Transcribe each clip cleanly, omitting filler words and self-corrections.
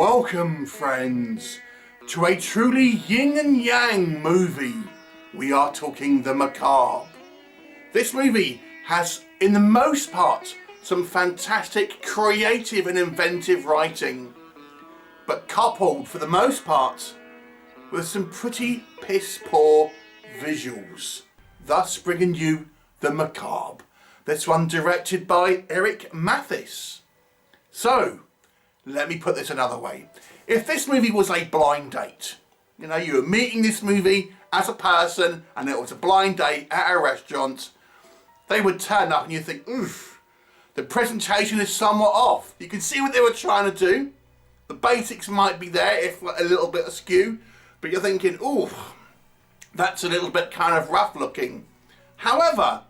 Welcome, friends, to a truly yin and yang movie. We are talking The Macabre. This movie has, in the most part, some fantastic creative and inventive writing, but coupled, for the most part, with some pretty piss-poor visuals, thus bringing you The Macabre. This one directed by Eric Mathis. So, let me put this another way. If this movie was a blind date, you know, you were meeting this movie as a person and it was a blind date at a restaurant, they would turn up and you think, oof, the presentation is somewhat off. You can see what they were trying to do. The basics might be there, if a little bit askew, but you're thinking, oof, that's a little bit kind of rough looking. However,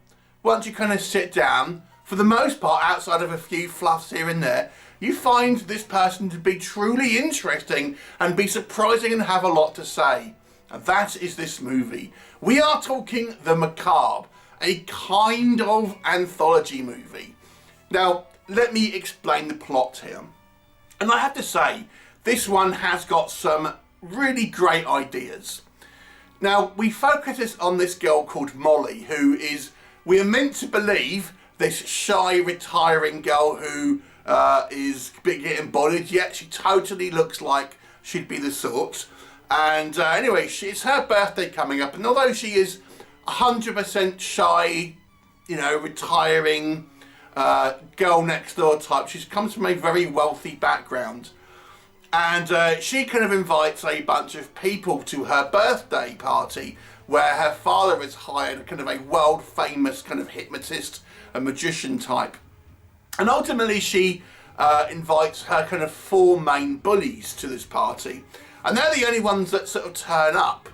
once you kind of sit down, for the most part, outside of a few fluffs here and there, you find this person to be truly interesting and be surprising and have a lot to say. And that is this movie. We are talking The Macabre, a kind of anthology movie. Now, let me explain the plot here. And I have to say, this one has got some really great ideas. Now, we focus on this girl called Molly, who is, we are meant to believe, this shy, retiring girl who is getting bullied, yet she totally looks like she'd be the sort. And anyway, it's her birthday coming up, and although she is 100% shy, you know, retiring girl next door type, she comes from a very wealthy background. And she kind of invites a bunch of people to her birthday party, where her father has hired kind of a world famous kind of hypnotist, a magician type. And ultimately she invites her kind of four main bullies to this party. And they're the only ones that sort of turn up.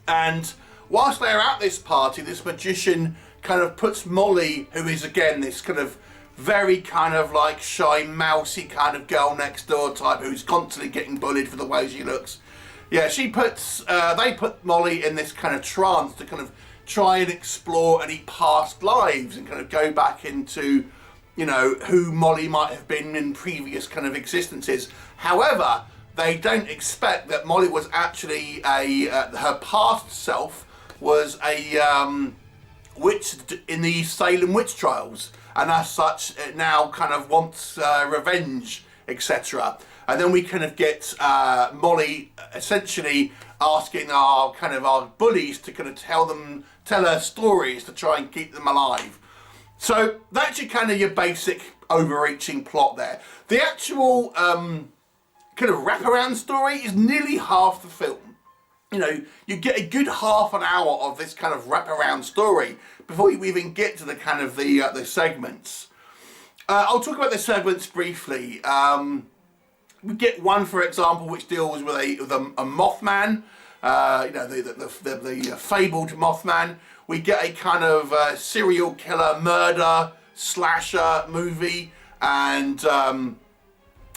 And whilst they're at this party, this magician kind of puts Molly, who is again this kind of very kind of like shy, mousy kind of girl next door type who's constantly getting bullied for the way she looks. Yeah, they put Molly in this kind of trance to kind of try and explore any past lives and kind of go back into, you know, who Molly might have been in previous kind of existences. However, they don't expect that Molly was actually her past self was a witch in the Salem witch trials, and as such it now kind of wants revenge, etc. And then we kind of get Molly essentially asking our bullies to kind of tell her stories to try and keep them alive. So that's your basic overreaching plot there. The actual kind of wraparound story is nearly half the film. You know, you get a good half an hour of this kind of wraparound story before you even get to the kind of the segments. I'll talk about the segments briefly. We get one, for example, which deals with a Mothman. You know, the fabled Mothman. We get a kind of serial killer, murder, slasher movie, and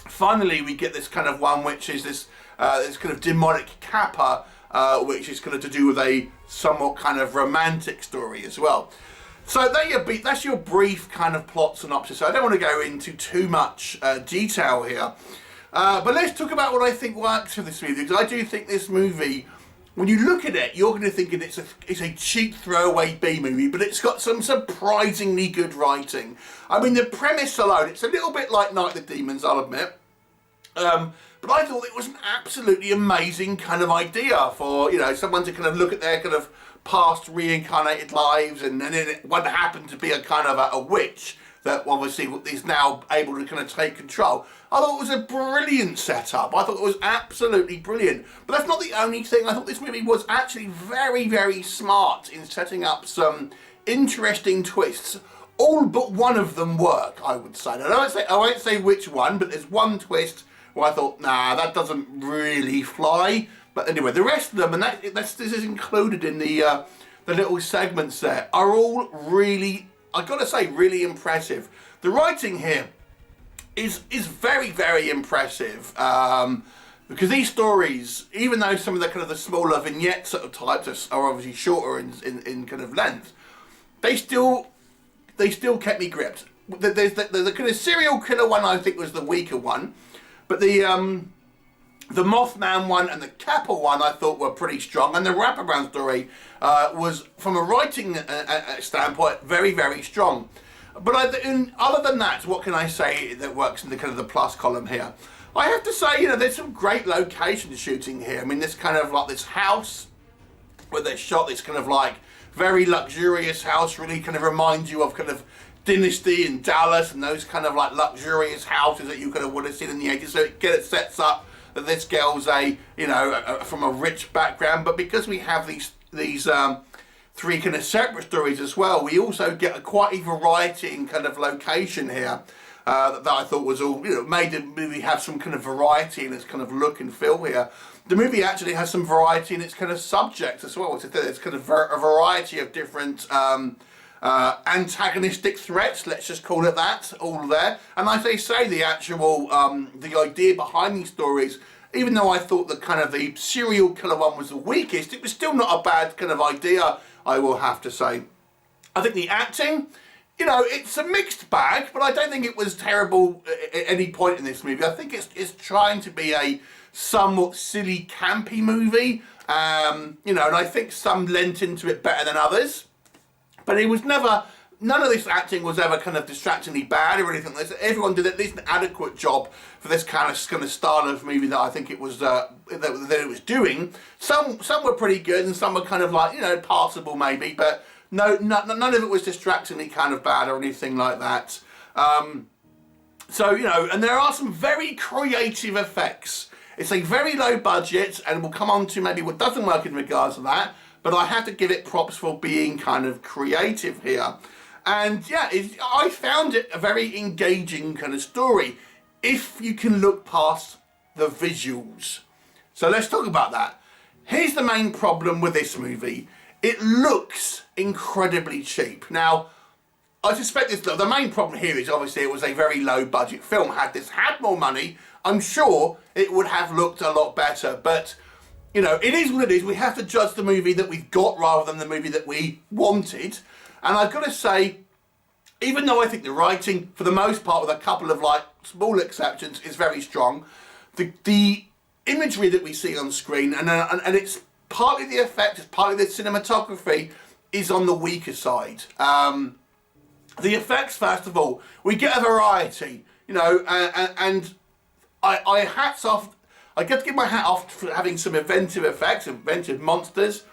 finally we get this kind of one which is this kind of demonic kappa, which is kind of to do with a somewhat kind of romantic story as well. So that's your brief kind of plot synopsis. So I don't want to go into too much detail here, but let's talk about what I think works for this movie, because I do think this movie, when you look at it, you're going to think it's a cheap throwaway B movie, but it's got some surprisingly good writing. I mean, the premise alone, it's a little bit like Night of the Demons, I'll admit. But I thought it was an absolutely amazing kind of idea for, you know, someone to kind of look at their kind of past reincarnated lives, and then one happened to be a kind of a witch that obviously is now able to kind of take control. I thought it was a brilliant setup. I thought it was absolutely brilliant. But that's not the only thing. I thought this movie was actually very, very smart in setting up some interesting twists. All but one of them work, I would say. I won't say which one, but there's one twist where I thought, nah, that doesn't really fly. But anyway, the rest of them, and this is included in the little segments there, are all really, I've got to say, really impressive. The writing here is very, very impressive, because these stories, even though some of the kind of the smaller vignette sort of types are obviously shorter in kind of length, they still kept me gripped. The kind of serial killer one, I think, was the weaker one. But the Mothman one and the Kappa one I thought were pretty strong, and the wraparound story was, from a writing standpoint, very, very strong. But other than that, what can I say that works in the kind of the plus column here? I have to say, you know, there's some great location shooting here. I mean, this kind of like this house where they shot this kind of like very luxurious house, really kind of reminds you of kind of Dynasty and Dallas and those kind of like luxurious houses that you kind of would have seen in the 80s. So it sets up that this girl's from a rich background, but because we have these three kind of separate stories as well, we also get quite a variety in kind of location here that I thought was all, you know, made the movie have some kind of variety in its kind of look and feel here. The movie actually has some variety in its kind of subjects as well. It's kind of a variety of different antagonistic threats, let's just call it that, all there. And as they say, the actual, the idea behind these stories, even though I thought that kind of the serial killer one was the weakest, it was still not a bad kind of idea, I will have to say. I think the acting, you know, it's a mixed bag, but I don't think it was terrible at any point in this movie. I think it's trying to be a somewhat silly, campy movie, you know, and I think some lent into it better than others. But it was never, none of this acting was ever kind of distractingly bad or anything like this. Everyone did at least an adequate job for this kind of style of movie that I think it was that it was doing. Some were pretty good and some were kind of like, you know, passable maybe, but none of it was distractingly kind of bad or anything like that. So, you know, and there are some very creative effects. It's a very low budget, and we'll come on to maybe what doesn't work in regards to that. But I have to give it props for being kind of creative here. And yeah, I found it a very engaging kind of story, if you can look past the visuals. So let's talk about that. Here's the main problem with this movie. It looks incredibly cheap. Now, I suspect the main problem here is obviously it was a very low budget film. Had this had more money, I'm sure it would have looked a lot better. But you know, it is what it is. We have to judge the movie that we've got rather than the movie that we wanted. And I've got to say, even though I think the writing, for the most part, with a couple of like small exceptions, is very strong, the imagery that we see on screen, and it's partly the effect, it's partly the cinematography, is on the weaker side. The effects, first of all, we get a variety, you know, and I hats off. I get to give my hat off for having some inventive effects, inventive monsters,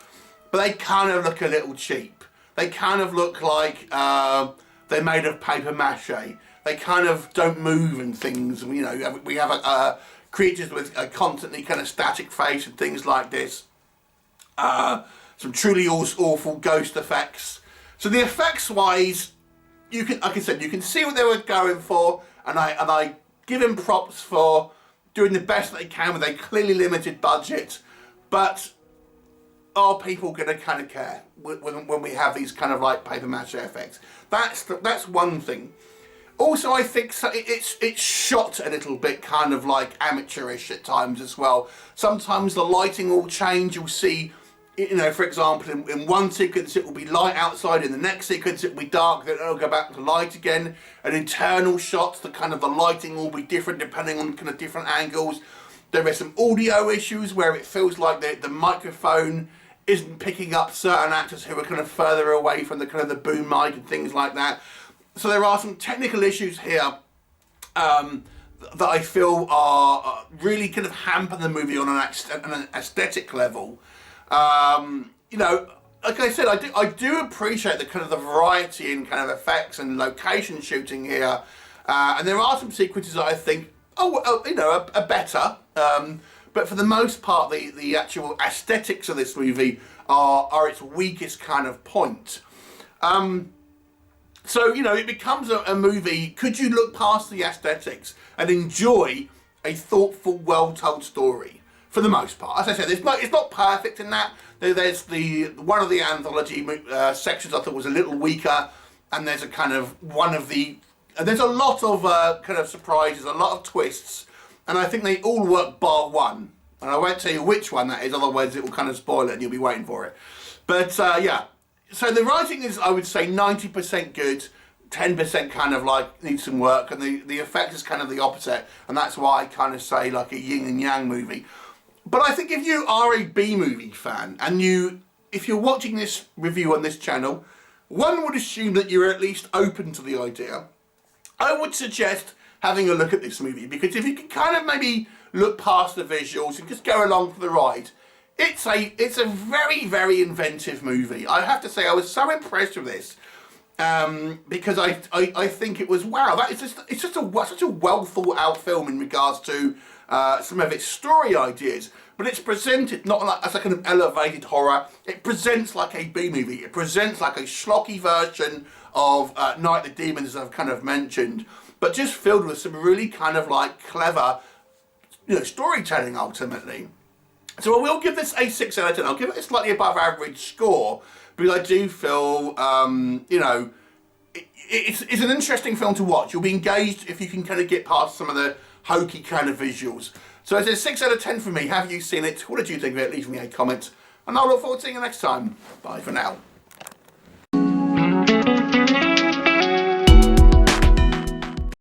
but they kind of look a little cheap. They kind of look like they're made of paper mache. They kind of don't move and things. You know, we have creatures with a constantly kind of static face and things like this. Some truly awful ghost effects. So the effects-wise, you can, like I said, you can see what they were going for, and I give them props for doing the best they can with a clearly limited budget. But are people going to kind of care when we have these kind of like paper mache effects? That's one thing. Also, I think it's shot a little bit kind of like amateurish at times as well. Sometimes the lighting will change. You'll see, you know, for example, in one sequence it will be light outside, in the next sequence it will be dark, then it'll go back to light again. And internal shots, the lighting will be different depending on kind of different angles. There are some audio issues where it feels like the microphone isn't picking up certain actors who are kind of further away from the kind of the boom mic and things like that. So there are some technical issues here that I feel are really kind of hamper the movie on an aesthetic level. You know, like I said, I do appreciate the kind of the variety in kind of effects and location shooting here, and there are some sequences that I think, you know, are better. But for the most part, the actual aesthetics of this movie are its weakest kind of point. So, you know, it becomes a movie. Could you look past the aesthetics and enjoy a thoughtful, well-told story? For the most part, as I said, it's not perfect in that. There's one of the anthology sections I thought was a little weaker, and there's there's a lot of kind of surprises, a lot of twists, and I think they all work bar one. And I won't tell you which one that is, otherwise it will kind of spoil it and you'll be waiting for it. But yeah, so the writing is, I would say, 90% good. 10% kind of like needs some work, and the effect is kind of the opposite, and that's why I kind of say like a yin and yang movie. But I think if you are a B-movie fan, and if you're watching this review on this channel, one would assume that you're at least open to the idea. I would suggest having a look at this movie, because if you can kind of maybe look past the visuals and just go along for the ride, it's a very, very inventive movie. I have to say, I was so impressed with this. Because I think it was, wow, it's just such a well thought out film in regards to some of its story ideas, but it's presented not like as a kind of elevated horror. It presents like a B movie. It presents like a schlocky version of Night of the Demons, as I've kind of mentioned, but just filled with some really kind of like clever, storytelling ultimately. So I will give this a 6 out of 10. I'll give it a slightly above average score, because I do feel, it's an interesting film to watch. You'll be engaged if you can kind of get past some of the hokey kind of visuals. So it's a 6 out of 10 for me. Have you seen it? What did you think of it? Leave me a comment, and I'll look forward to seeing you next time. Bye for now.